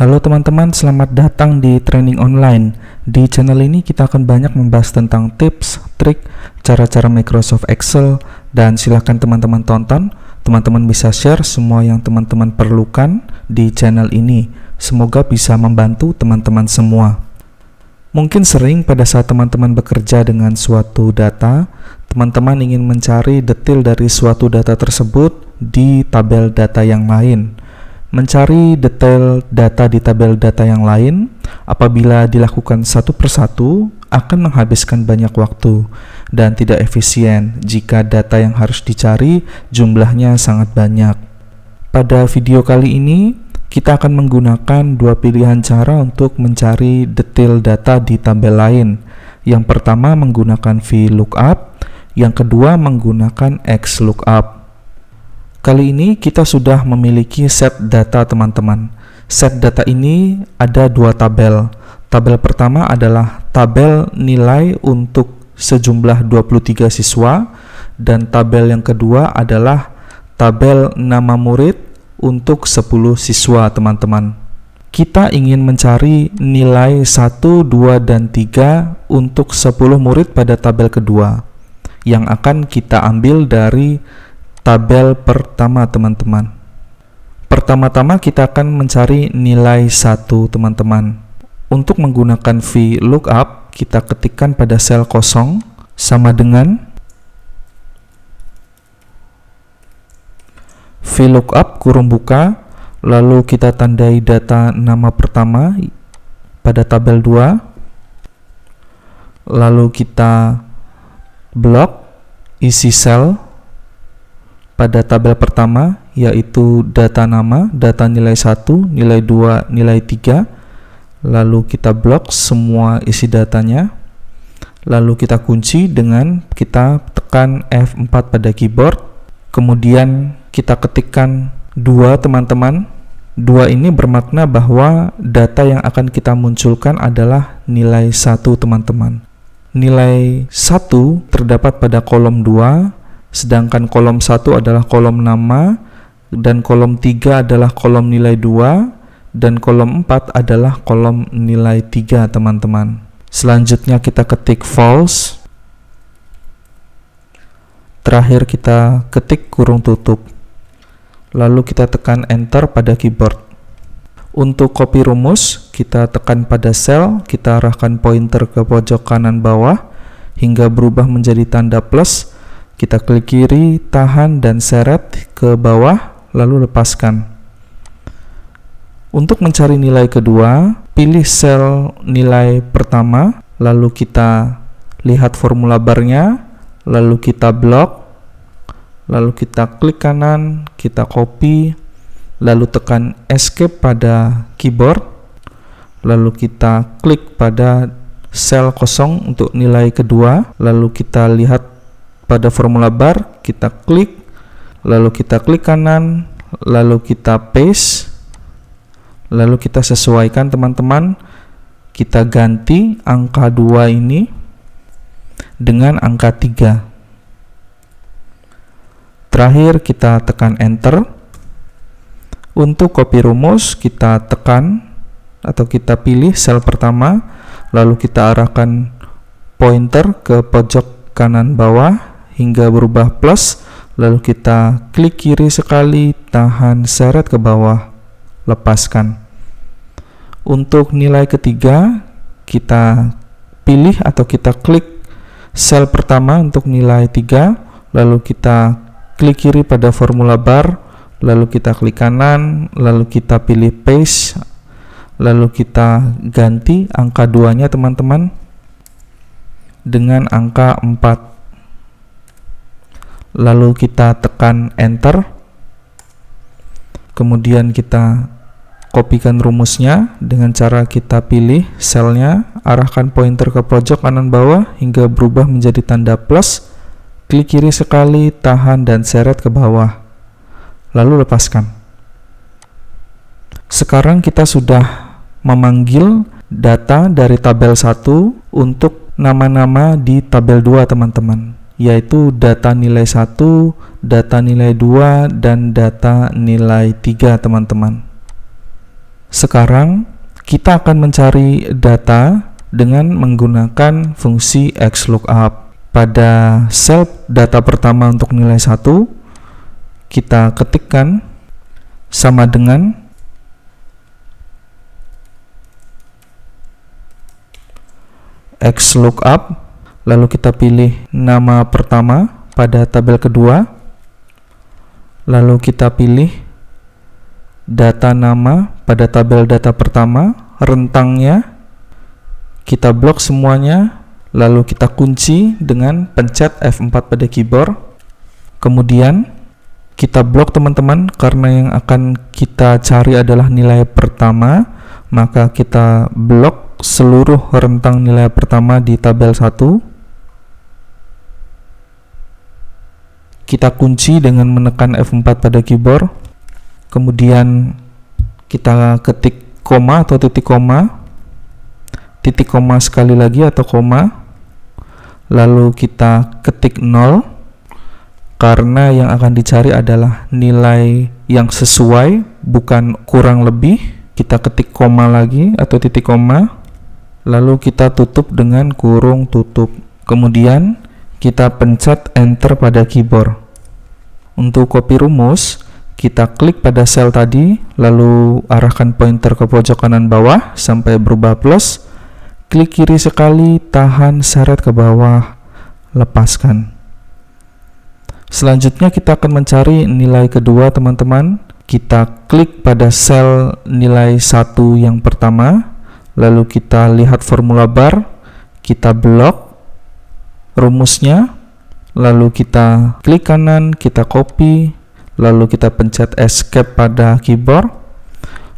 Halo teman-teman, selamat datang di training online. Di channel ini kita akan banyak membahas tentang tips, trik, cara-cara Microsoft Excel, dan silahkan teman-teman tonton. Teman-teman bisa share semua yang teman-teman perlukan di channel ini. Semoga bisa membantu teman-teman semua. Mungkin sering pada saat teman-teman bekerja dengan suatu data, teman-teman ingin mencari detail dari suatu data tersebut di tabel data yang lain. Mencari detail data di tabel data yang lain apabila dilakukan satu persatu akan menghabiskan banyak waktu dan tidak efisien jika data yang harus dicari jumlahnya sangat banyak. Pada video kali ini kita akan menggunakan dua pilihan cara untuk mencari detail data di tabel lain. Yang pertama menggunakan VLOOKUP, yang kedua menggunakan XLOOKUP. Kali ini kita sudah memiliki set data teman-teman. Set data ini ada dua tabel. Tabel pertama adalah tabel nilai untuk sejumlah 23 siswa dan tabel yang kedua adalah tabel nama murid untuk 10 siswa teman-teman. Kita ingin mencari nilai 1, 2, dan 3 untuk 10 murid pada tabel kedua yang akan kita ambil dari tabel pertama teman-teman. Pertama-tama kita akan mencari nilai 1 teman-teman. Untuk menggunakan VLOOKUP, kita ketikkan pada sel kosong sama dengan VLOOKUP kurung buka, lalu kita tandai data nama pertama pada tabel 2, lalu kita blok isi sel pada tabel pertama, yaitu data nama, data nilai 1, nilai 2, nilai 3. Lalu kita blok semua isi datanya. Lalu kita kunci dengan kita tekan F4 pada keyboard. Kemudian kita ketikkan 2 teman-teman. 2 ini bermakna bahwa data yang akan kita munculkan adalah nilai 1 teman-teman. Nilai 1 terdapat pada kolom 2. Sedangkan kolom 1 adalah kolom nama, dan kolom 3 adalah kolom nilai 2, dan kolom 4 adalah kolom nilai 3 teman-teman. Selanjutnya kita ketik false. Terakhir kita ketik kurung tutup. Lalu kita tekan enter pada keyboard. Untuk copy rumus, kita tekan pada sel, kita arahkan pointer ke pojok kanan bawah hingga berubah menjadi tanda plus. Kita klik kiri, tahan dan seret ke bawah, lalu lepaskan. Untuk mencari nilai kedua, pilih sel nilai pertama, lalu kita lihat formula barnya, lalu kita blok, lalu kita klik kanan, kita copy, lalu tekan escape pada keyboard, lalu kita klik pada sel kosong untuk nilai kedua, lalu kita lihat pada formula bar, kita klik, lalu kita klik kanan, lalu kita paste, lalu kita sesuaikan teman-teman. Kita ganti angka 2 ini dengan angka 3. Terakhir kita tekan enter. Untuk copy rumus kita tekan atau kita pilih sel pertama, lalu kita arahkan pointer ke pojok kanan bawah hingga berubah plus, lalu kita klik kiri sekali, tahan seret ke bawah, lepaskan. Untuk nilai ketiga, kita pilih atau kita klik sel pertama untuk nilai 3, lalu kita klik kiri pada formula bar, lalu kita klik kanan, lalu kita pilih paste, lalu kita ganti angka 2-nya teman-teman dengan angka 4. Lalu kita tekan enter. Kemudian kita kopikan rumusnya dengan cara kita pilih selnya, arahkan pointer ke pojok kanan bawah hingga berubah menjadi tanda plus, klik kiri sekali, tahan dan seret ke bawah, lalu lepaskan. Sekarang kita sudah memanggil data dari tabel 1 untuk nama-nama di tabel 2 teman-teman, yaitu data nilai 1, data nilai 2, dan data nilai 3 teman-teman. Sekarang kita akan mencari data dengan menggunakan fungsi XLOOKUP. Pada sel data pertama untuk nilai 1, kita ketikkan sama dengan XLOOKUP, lalu kita pilih nama pertama pada tabel kedua, lalu kita pilih data nama pada tabel data pertama, rentangnya kita blok semuanya, lalu kita kunci dengan pencet F4 pada keyboard. Kemudian kita blok teman-teman, karena yang akan kita cari adalah nilai pertama, maka kita blok seluruh rentang nilai pertama di tabel 1. Kita kunci dengan menekan F4 pada keyboard. Kemudian kita ketik koma atau titik koma sekali lagi atau koma, lalu kita ketik 0, karena yang akan dicari adalah nilai yang sesuai, bukan kurang lebih. Kita ketik koma lagi atau titik koma, lalu kita tutup dengan kurung tutup. Kemudian kita pencet enter pada keyboard. Untuk copy rumus, kita klik pada sel tadi, lalu arahkan pointer ke pojok kanan bawah sampai berubah plus. Klik kiri sekali, tahan, seret ke bawah, lepaskan. Selanjutnya kita akan mencari nilai kedua teman-teman. Kita klik pada sel nilai 1 yang pertama, lalu kita lihat formula bar, kita blok rumusnya, lalu kita klik kanan, kita copy, lalu kita pencet escape pada keyboard,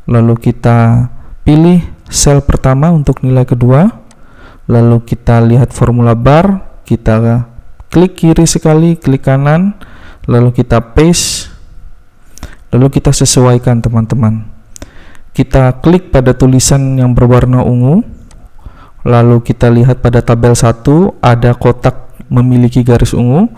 lalu kita pilih sel pertama untuk nilai kedua, lalu kita lihat formula bar, kita klik kiri sekali, klik kanan, lalu kita paste, lalu kita sesuaikan teman-teman. Kita klik pada tulisan yang berwarna ungu, lalu kita lihat pada tabel 1 ada kotak memiliki garis ungu.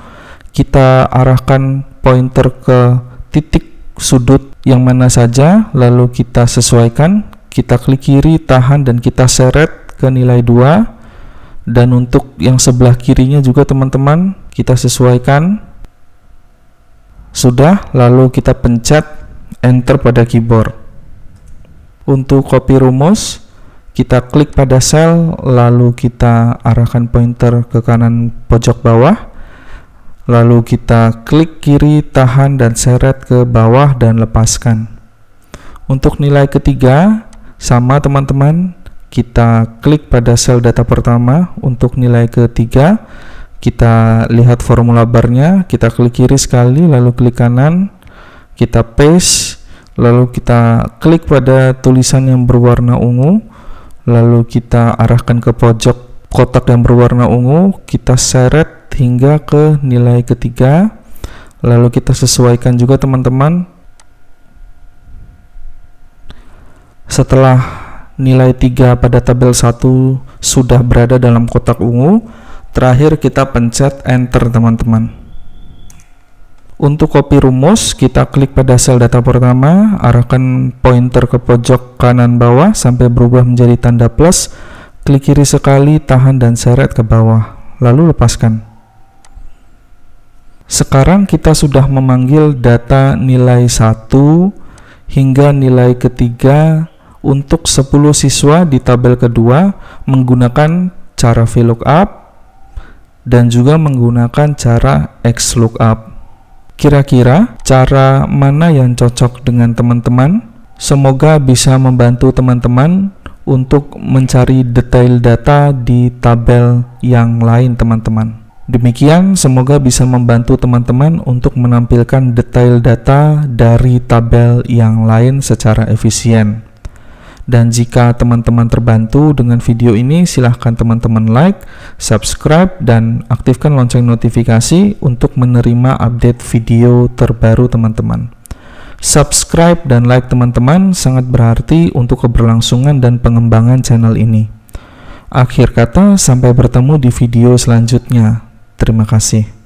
Kita arahkan pointer ke titik sudut yang mana saja, lalu kita sesuaikan. Kita klik kiri, tahan, dan kita seret ke nilai 2. Dan untuk yang sebelah kirinya juga teman-teman, kita sesuaikan. Sudah, lalu kita pencet enter pada keyboard. Untuk copy rumus, kita klik pada sel, lalu kita arahkan pointer ke kanan pojok bawah, lalu kita klik kiri, tahan, dan seret ke bawah dan lepaskan. Untuk nilai ketiga, sama teman-teman, kita klik pada sel data pertama. Untuk nilai ketiga, kita lihat formula barnya, kita klik kiri sekali, lalu klik kanan, kita paste, lalu kita klik pada tulisan yang berwarna ungu, lalu kita arahkan ke pojok kotak yang berwarna ungu, kita seret hingga ke nilai ketiga, lalu kita sesuaikan juga teman-teman. Setelah nilai 3 pada tabel 1 sudah berada dalam kotak ungu, terakhir kita pencet enter teman-teman. Untuk copy rumus, kita klik pada sel data pertama, arahkan pointer ke pojok kanan bawah sampai berubah menjadi tanda plus, klik kiri sekali, tahan, dan seret ke bawah, lalu lepaskan. Sekarang kita sudah memanggil data nilai 1 hingga nilai ketiga untuk 10 siswa di tabel kedua menggunakan cara VLOOKUP dan juga menggunakan cara XLOOKUP. Kira-kira cara mana yang cocok dengan teman-teman? Semoga bisa membantu teman-teman untuk mencari detail data di tabel yang lain teman-teman. Demikian, semoga bisa membantu teman-teman untuk menampilkan detail data dari tabel yang lain secara efisien. Dan jika teman-teman terbantu dengan video ini, silahkan teman-teman like, subscribe, dan aktifkan lonceng notifikasi untuk menerima update video terbaru teman-teman. Subscribe dan like teman-teman sangat berarti untuk keberlangsungan dan pengembangan channel ini. Akhir kata, sampai bertemu di video selanjutnya. Terima kasih.